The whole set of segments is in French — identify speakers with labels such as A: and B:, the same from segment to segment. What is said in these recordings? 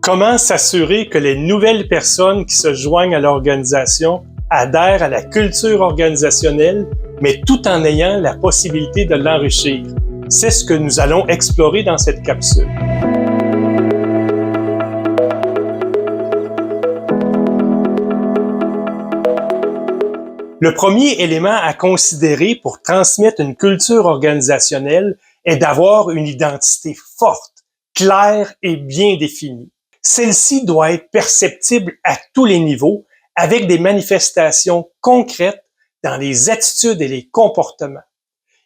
A: Comment s'assurer que les nouvelles personnes qui se joignent à l'organisation adhèrent à la culture organisationnelle, mais tout en ayant la possibilité de l'enrichir? C'est ce que nous allons explorer dans cette capsule. Le premier élément à considérer pour transmettre une culture organisationnelle est d'avoir une identité forte, claire et bien définie. Celle-ci doit être perceptible à tous les niveaux avec des manifestations concrètes dans les attitudes et les comportements.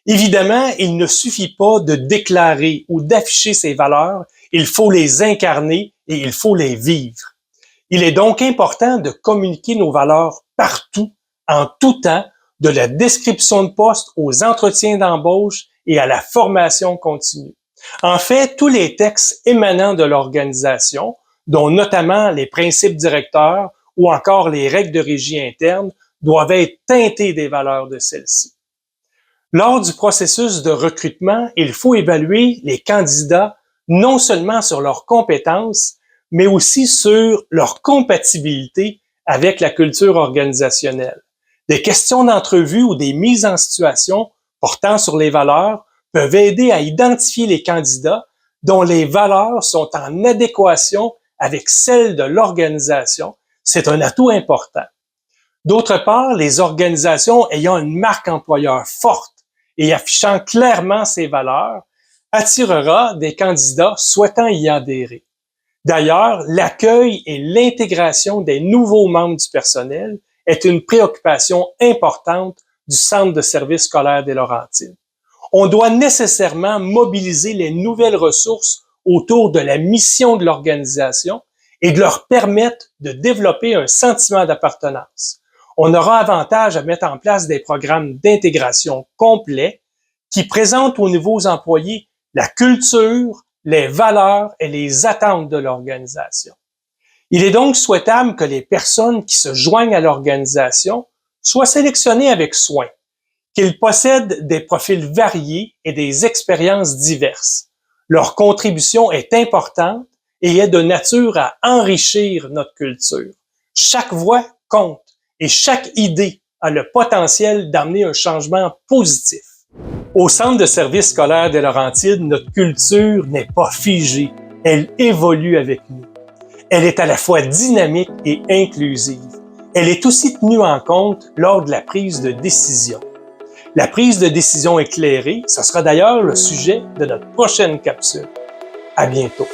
A: Évidemment, il ne suffit pas de déclarer ou d'afficher ces valeurs, il faut les incarner et il faut les vivre. Il est donc important de communiquer nos valeurs partout, en tout temps, de la description de poste aux entretiens d'embauche et à la formation continue. En fait, tous les textes émanant de l'organisation, dont notamment les principes directeurs ou encore les règles de régie interne, doivent être teintés des valeurs de celles-ci. Lors du processus de recrutement, il faut évaluer les candidats non seulement sur leurs compétences, mais aussi sur leur compatibilité avec la culture organisationnelle. Des questions d'entrevue ou des mises en situation portant sur les valeurs peuvent aider à identifier les candidats dont les valeurs sont en adéquation avec celles de l'organisation. C'est un atout important. D'autre part, les organisations ayant une marque employeur forte et affichant clairement ses valeurs attirera des candidats souhaitant y adhérer. D'ailleurs, l'accueil et l'intégration des nouveaux membres du personnel est une préoccupation importante du Centre de services scolaires des Laurentides. On doit nécessairement mobiliser les nouvelles ressources autour de la mission de l'organisation et de leur permettre de développer un sentiment d'appartenance. On aura avantage à mettre en place des programmes d'intégration complets qui présentent aux nouveaux employés la culture, les valeurs et les attentes de l'organisation. Il est donc souhaitable que les personnes qui se joignent à l'organisation soient sélectionnées avec soin, qu'ils possèdent des profils variés et des expériences diverses. Leur contribution est importante et est de nature à enrichir notre culture. Chaque voix compte et chaque idée a le potentiel d'amener un changement positif. Au Centre de services scolaires des Laurentides, notre culture n'est pas figée, elle évolue avec nous. Elle est à la fois dynamique et inclusive. Elle est aussi tenue en compte lors de la prise de décision. La prise de décision éclairée, ce sera d'ailleurs le sujet de notre prochaine capsule. À bientôt.